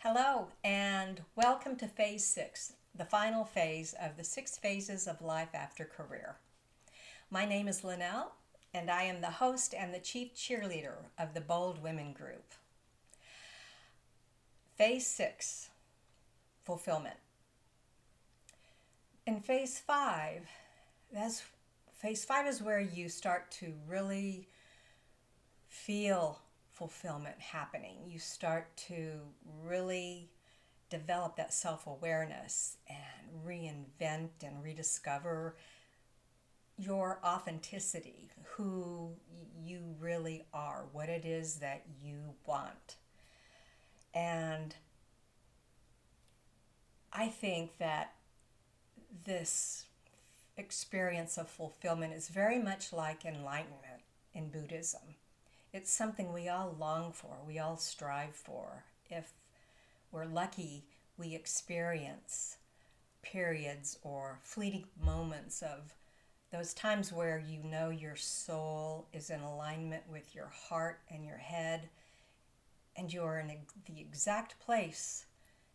Hello, and welcome to Phase 6, the final phase of the 6 phases of life after career. My name is Linnell, and I am the host and the chief cheerleader of the Bold Women Group. Phase 6, fulfillment. In Phase 5, that's Phase 5 is where you start to really feel fulfillment happening. You start to really develop that self-awareness and reinvent and rediscover your authenticity, who you really are, what it is that you want. And I think that this experience of fulfillment is very much like enlightenment in Buddhism. It's something we all long for, we all strive for. If we're lucky, we experience periods or fleeting moments of those times where you know your soul is in alignment with your heart and your head, and you're in the exact place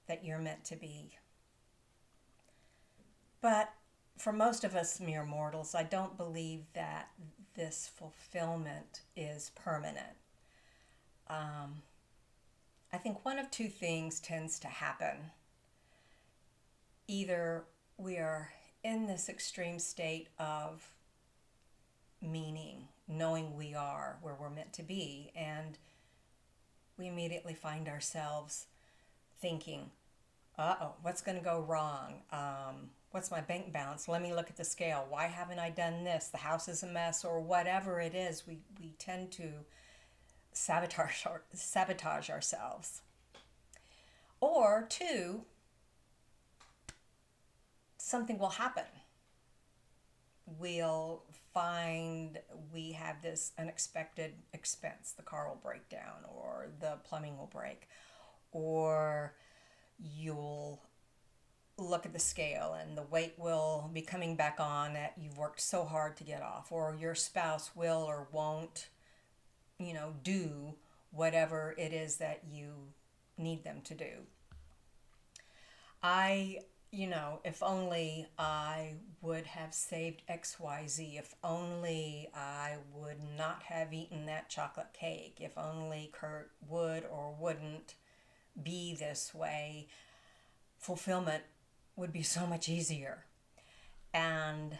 that you're meant to be. But for most of us mere mortals, I don't believe that this fulfillment is permanent. I think one of two things tends to happen. Either we are in this extreme state of meaning, knowing we are where we're meant to be, and we immediately find ourselves thinking, uh-oh, what's going to go wrong? What's my bank balance? Let me look at the scale. Why haven't I done this? The house is a mess, or whatever it is. We tend to sabotage ourselves. Or two, something will happen. We'll find we have this unexpected expense. The car will break down, or the plumbing will break, or you'll look at the scale and the weight will be coming back on that you've worked so hard to get off, or your spouse will or won't, do whatever it is that you need them to do. If only I would have saved XYZ, if only I would not have eaten that chocolate cake, if only Kurt would or wouldn't be this way, fulfillment would be so much easier. And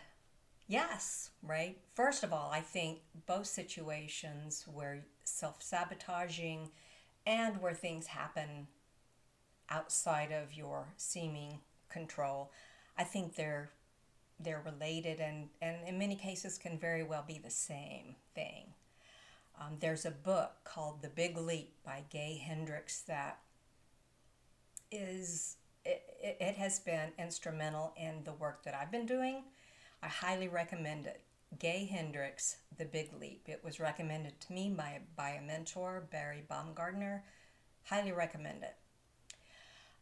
yes, right? First of all, I think both situations where self-sabotaging and where things happen outside of your seeming control, I think they're related and in many cases can very well be the same thing. There's a book called The Big Leap by Gay Hendricks that it has been instrumental in the work that I've been doing. I highly recommend it. Gay Hendricks, The Big Leap. It was recommended to me by a mentor, Barry Baumgardner. Highly recommend it.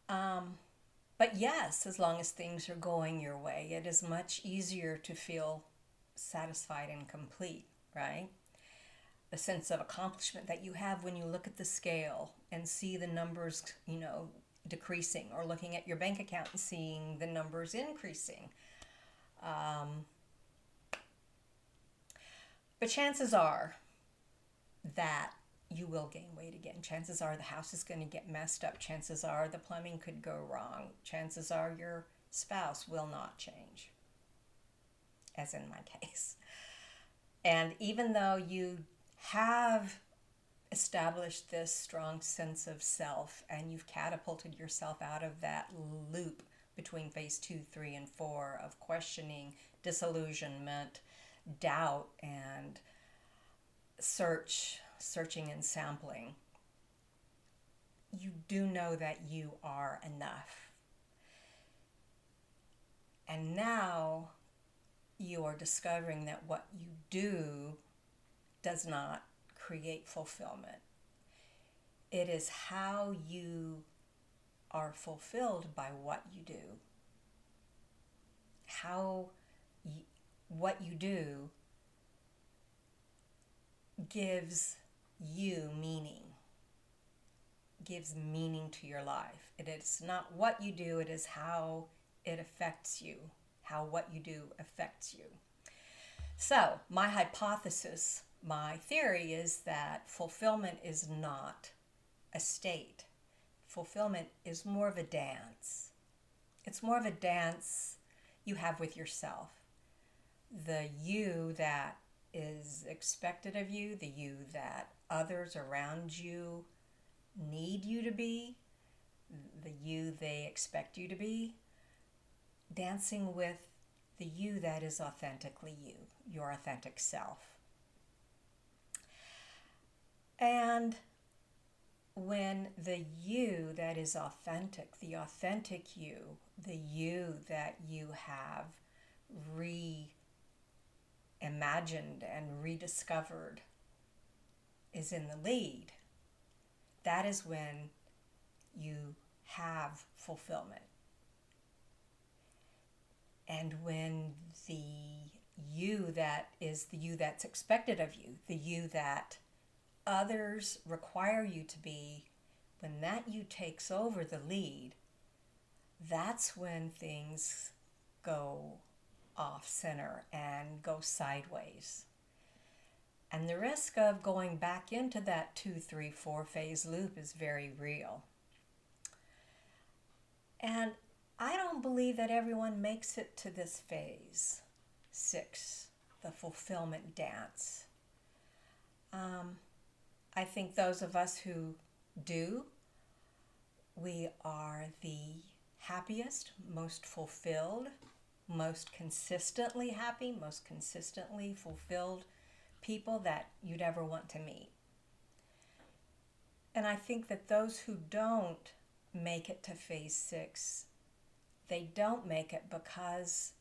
But yes, as long as things are going your way, it is much easier to feel satisfied and complete, right? The sense of accomplishment that you have when you look at the scale and see the numbers, decreasing, or looking at your bank account and seeing the numbers increasing. But chances are that you will gain weight again. Chances are the house is going to get messed up. Chances are the plumbing could go wrong. Chances are your spouse will not change, as in my case. And even though you have established this strong sense of self and you've catapulted yourself out of that loop between phase 2, 3, and 4 of questioning, disillusionment, doubt, and searching and sampling, you do know that you are enough. And now you are discovering that what you do does not create fulfillment. It is how you are fulfilled by what you do. What you do gives you meaning. gives meaning to your life. It is not what you do, it is how it affects you, how what you do affects you. So, my hypothesis, my theory is that fulfillment is not a state. Fulfillment is more of a dance. It's more of a dance you have with yourself. The you that is expected of you, the you that others around you need you to be, the you they expect you to be, dancing with the you that is authentically you, your authentic self. And when the you that is authentic, the authentic you, the you that you have reimagined and rediscovered is in the lead, that is when you have fulfillment. And when the you that is the you that's expected of you, the you that others require you to be, when that you takes over the lead, that's when things go off center and go sideways. And the risk of going back into that 2, 3, 4 phase loop is very real. And I don't believe that everyone makes it to this phase 6, the fulfillment dance. I think those of us who do, we are the happiest, most fulfilled, most consistently happy, most consistently fulfilled people that you'd ever want to meet. And I think that those who don't make it to phase 6, they don't make it because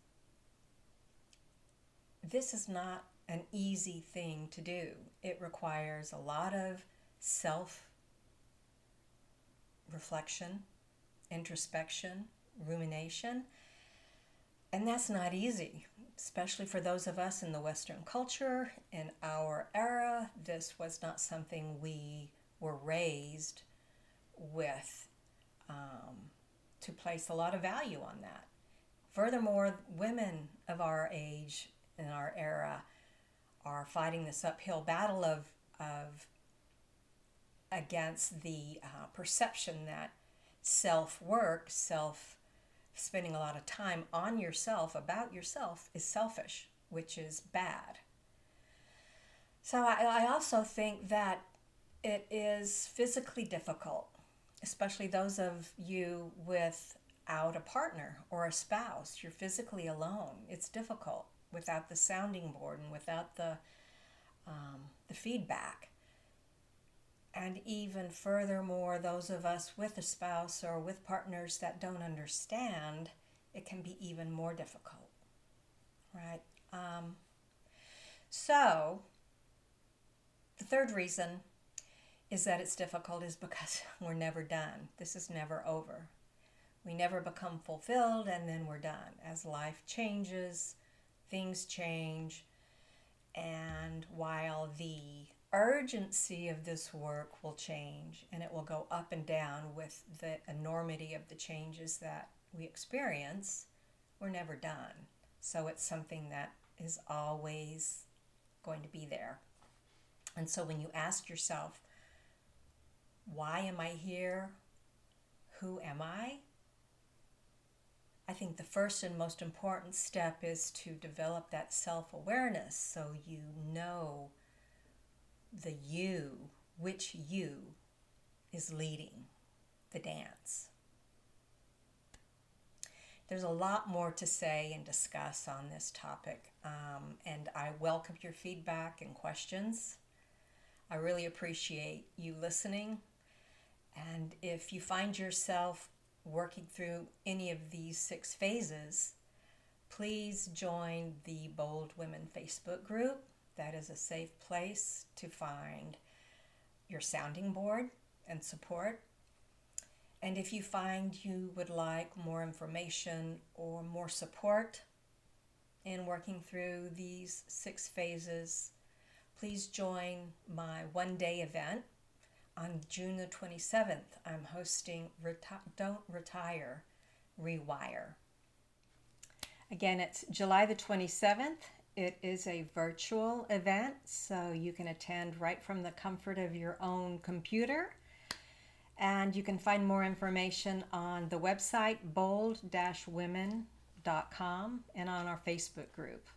this is not an easy thing to do. It requires a lot of self-reflection, introspection, rumination, and that's not easy, especially for those of us in the Western culture. In our era, this was not something we were raised with, to place a lot of value on that. Furthermore, women of our age in our era are fighting this uphill battle of against the perception that self-work, spending a lot of time on yourself, about yourself, is selfish, which is bad. So I also think that it is physically difficult, especially those of you without a partner or a spouse. You're physically alone. It's difficult without the sounding board and without the feedback. And even furthermore, those of us with a spouse or with partners that don't understand, it can be even more difficult, right? So the third reason is that it's difficult is because we're never done. This is never over. We never become fulfilled and then we're done. As life changes, things change, and while the urgency of this work will change and it will go up and down with the enormity of the changes that we experience, we're never done. So it's something that is always going to be there. And so when you ask yourself, why am I here? Who am I? I think the first and most important step is to develop that self-awareness so you know the you, which you is leading the dance. There's a lot more to say and discuss on this topic, and I welcome your feedback and questions. I really appreciate you listening, and if you find yourself working through any of these 6 phases, please join the Bold Women Facebook group. That is a safe place to find your sounding board and support. And if you find you would like more information or more support in working through these 6 phases, please join my one-day event On June the 27th, I'm hosting Don't Retire, Rewire. Again, it's July the 27th. It is a virtual event, so you can attend right from the comfort of your own computer. And you can find more information on the website bold-women.com and on our Facebook group.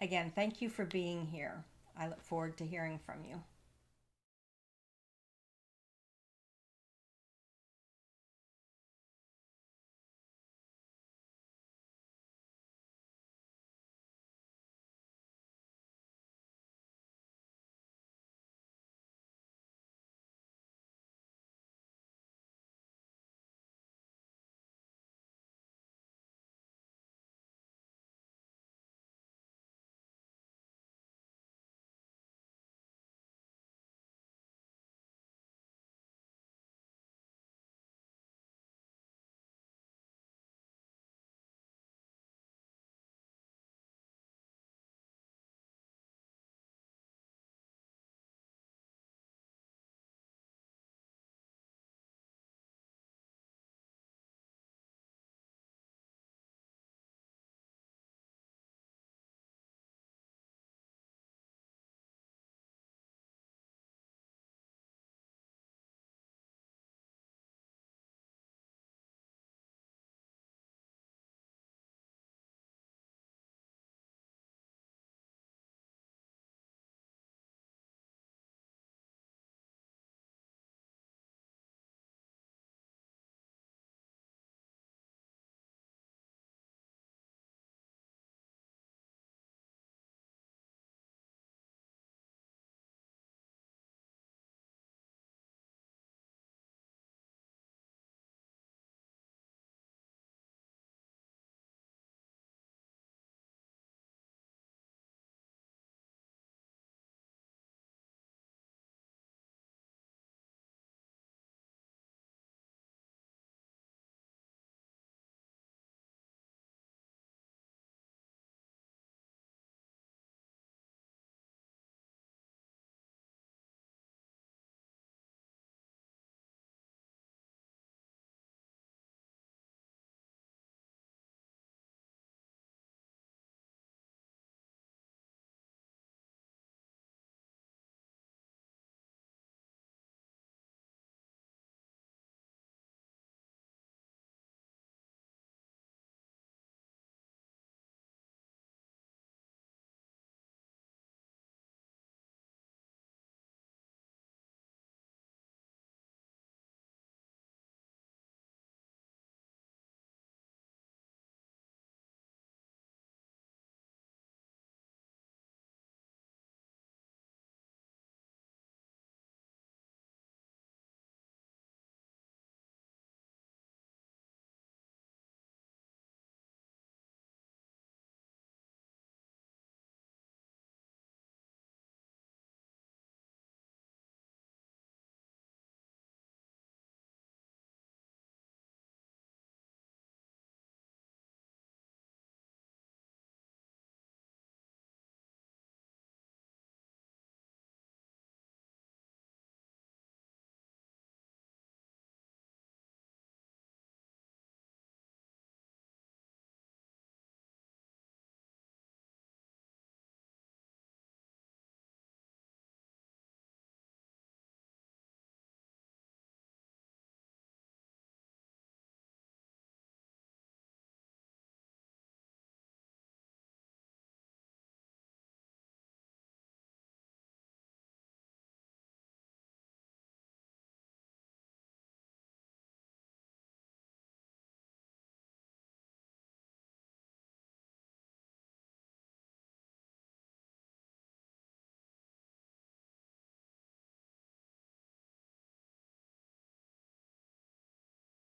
Again, thank you for being here. I look forward to hearing from you.